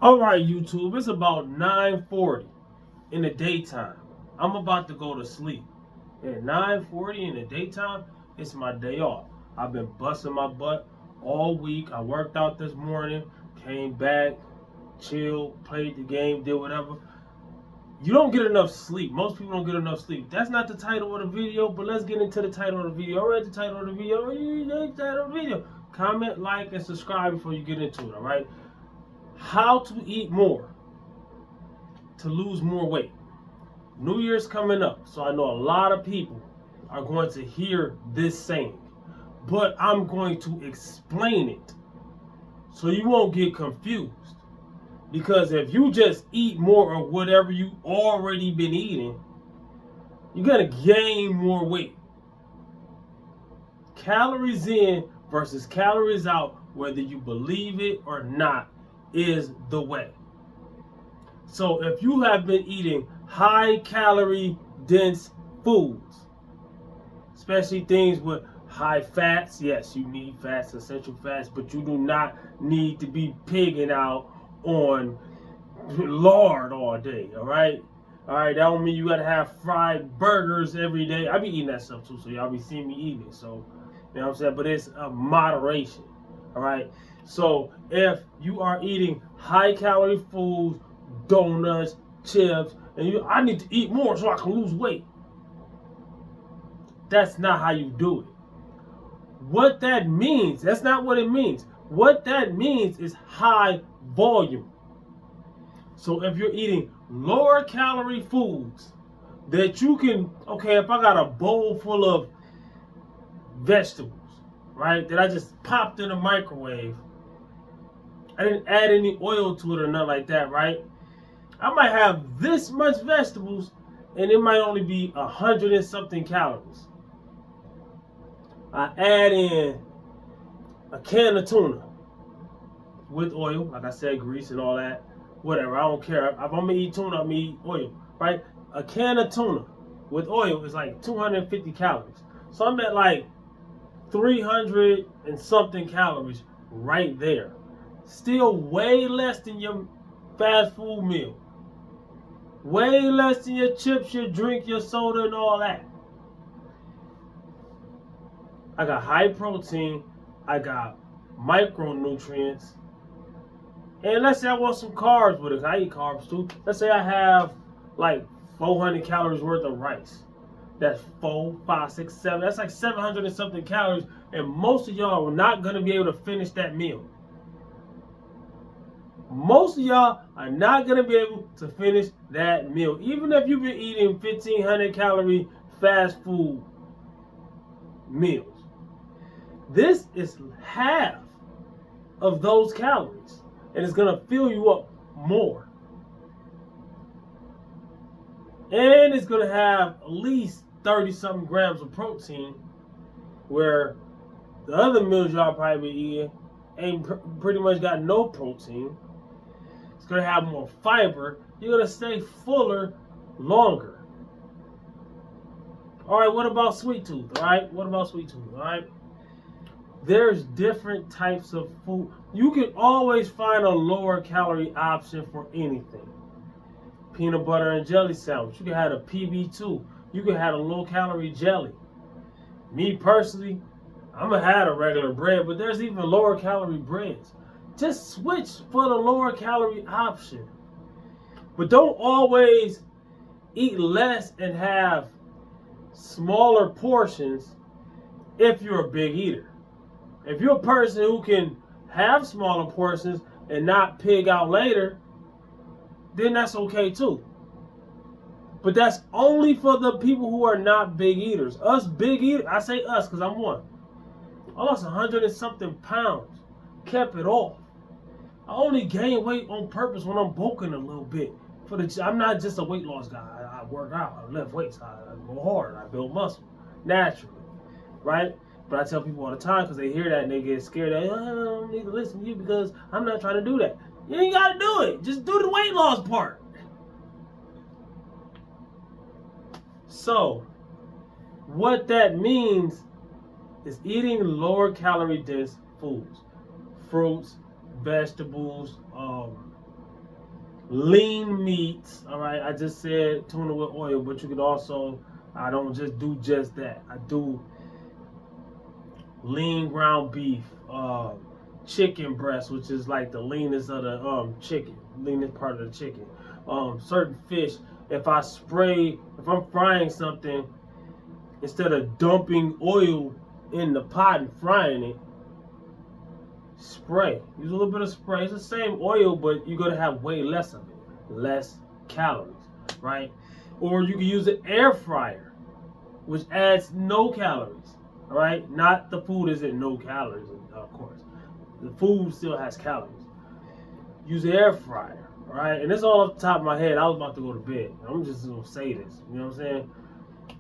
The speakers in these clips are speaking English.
All right, YouTube, it's about 9:40 in the daytime. I'm about to go to sleep. At 9:40 in the daytime, it's my day off. I've been busting my butt all week. I worked out this morning, came back, chilled, played the game, did whatever. You don't get enough sleep. Most people don't get enough sleep. That's not the title of the video, but let's get into the title of the video. All right, the title of the video. The title of the video. Comment, like, and subscribe before you get into it, all right? How to eat more to lose more weight. New Year's coming up, so I know a lot of people are going to hear this saying, but I'm going to explain it so you won't get confused. Because if you just eat more of whatever you already been eating, you're gonna gain more weight. Calories in versus calories out, whether you believe it or not, is the way. So if you have been eating high calorie dense foods, especially things with high fats, yes, you need fats, essential fats, but you do not need to be pigging out on lard all day, all right? All right, that don't mean you gotta have fried burgers every day. I be eating that stuff too, so y'all be seeing me eating it. So, you know what I'm saying? But it's a moderation, all right? So if you are eating high calorie foods, donuts, chips, and I need to eat more so I can lose weight. That's not how you do it. What that means, that's not what it means. What that means is high volume. So if you're eating lower calorie foods that you can, okay, if I got a bowl full of vegetables, right, that I just popped in the microwave, I didn't add any oil to it or nothing like that, right? I might have this much vegetables and it might only be 100 and something calories. I add in a can of tuna with oil, like I said, grease and all that. Whatever, I don't care. If I'm gonna eat tuna, I'm gonna eat oil, right? A can of tuna with oil is like 250 calories. So I'm at like 300 and something calories right there. Still way less than your fast food meal. Way less than your chips, your drink, your soda, and all that. I got high protein. I got micronutrients. And let's say I want some carbs with it. I eat carbs too. Let's say I have like 400 calories worth of rice. That's 4, 5, 6, 7. That's like 700 and something calories. And most of y'all are not going to be able to finish that meal. Most of y'all are not going to be able to finish that meal. Even if you've been eating 1,500 calorie fast food meals. This is half of those calories. And it's going to fill you up more. And it's going to have at least 30 something grams of protein, where the other meals y'all probably be eating ain't pretty much got no protein. It's going to have more fiber. You're going to stay fuller longer. All right, what about sweet tooth? All right, what about sweet tooth? All right. There's different types of food. You can always find a lower calorie option for anything. Peanut butter and jelly sandwich. You can have a PB2. You can have a low calorie jelly. Me personally, I'm gonna have a regular bread, but there's even lower calorie breads. Just switch for the lower calorie option. But don't always eat less and have smaller portions if you're a big eater. If you're a person who can have smaller portions and not pig out later, then that's okay too. But that's only for the people who are not big eaters. Us big eaters, I say us because I'm one. I lost 100 and something pounds. Kept it off. I only gain weight on purpose when I'm bulking a little bit. I'm not just a weight loss guy. I work out. I lift weights. I go hard. I build muscle naturally, right? But I tell people all the time because they hear that and they get scared. I don't need to listen to you because I'm not trying to do that. You ain't got to do it. Just do the weight loss part. So, what that means is eating lower calorie dense foods. Fruits, vegetables, lean meats. All right, I just said tuna with oil, but you could also, I don't just do just that. I do lean ground beef, chicken breast, which is like the leanest of the chicken, leanest part of the chicken. Certain fish. If I'm frying something, instead of dumping oil in the pot and frying it, spray. Use a little bit of spray. It's the same oil, but you're gonna have way less of it, less calories, right? Or you can use an air fryer, which adds no calories. All right, not the food isn't no calories, of course. The food still has calories. Use the air fryer, all right? And it's all off the top of my head. I was about to go to bed. I'm just gonna say this. You know what I'm saying?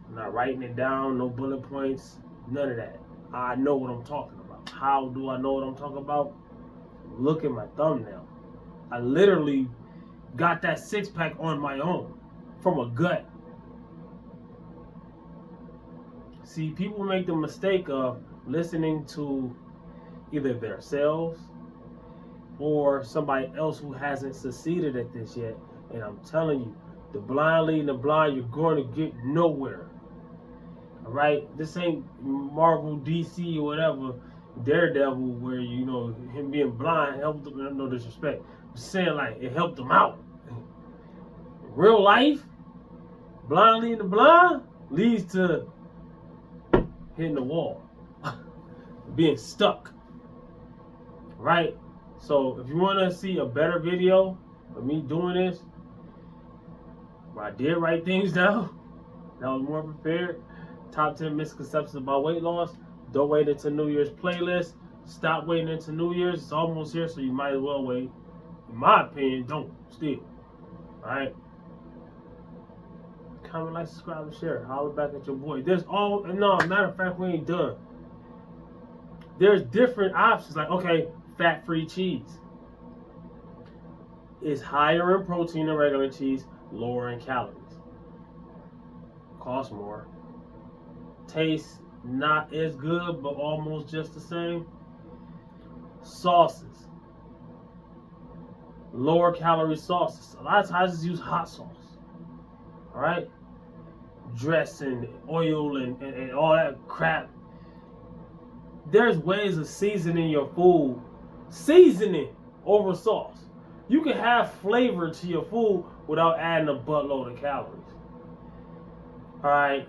I'm not writing it down. No bullet points. None of that. I know what I'm talking about. How do I know what I'm talking about? Look at my thumbnail. I literally got that six-pack on my own from a gut. See, people make the mistake of listening to either themselves or somebody else who hasn't succeeded at this yet. And I'm telling you, the blind leading the blind, you're going to get nowhere. All right? This ain't Marvel, DC, or whatever, Daredevil, where, you know, him being blind helped him, no disrespect. I'm saying, like, it helped him out. In real life, blind leading the blind leads to hitting the wall, being stuck, right? So if you want to see a better video of me doing this, where I did write things down, that was more prepared. Top 10 misconceptions about weight loss. Don't wait until New Year's playlist. Stop waiting until New Year's. It's almost here, so you might as well wait. In my opinion, don't. Still. Alright? Comment, like, subscribe, and share. Holler back at your boy. Matter of fact, we ain't done. There's different options. Like, okay, fat-free cheese. It's higher in protein than regular cheese, lower in calories. Costs more. Tastes not as good, but almost just the same. Sauces. Lower calorie sauces. A lot of times I just use hot sauce. Alright? Dressing, oil, and all that crap. There's ways of seasoning your food. Seasoning over sauce. You can have flavor to your food without adding a buttload of calories. Alright?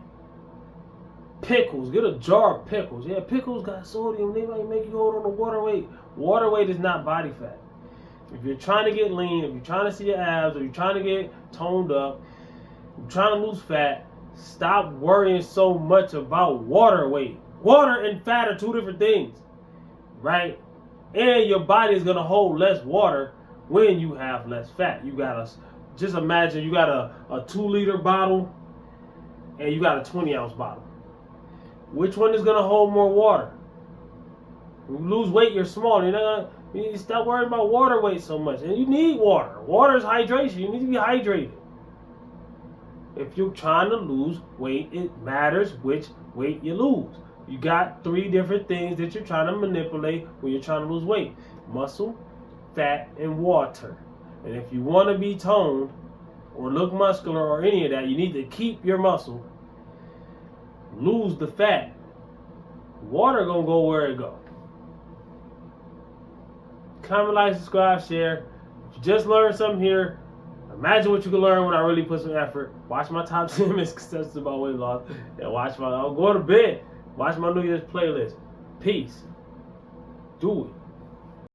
Pickles. Get a jar of pickles. Yeah, pickles got sodium. They might make you hold on to water weight. Water weight is not body fat. If you're trying to get lean, if you're trying to see your abs, or you're trying to get toned up, you're trying to lose fat, stop worrying so much about water weight. Water and fat are two different things, right? And your body is going to hold less water when you have less fat. You got to, just imagine you got a 2-liter bottle and you got a 20-ounce bottle. Which one is going to hold more water? When you lose weight, you're small. You stop worrying about water weight so much. And you need water. Water is hydration. You need to be hydrated. If you're trying to lose weight, it matters which weight you lose. You got 3 different things that you're trying to manipulate when you're trying to lose weight. Muscle, fat, and water. And if you want to be toned or look muscular or any of that, you need to keep your muscle. Lose the fat. Water gonna go where it go. Comment, like, subscribe, share. If you just learned something here, imagine what you could learn when I really put some effort. Watch my top 10 misconceptions about weight loss. And I'll go to bed. Watch my New Year's playlist. Peace. Do it.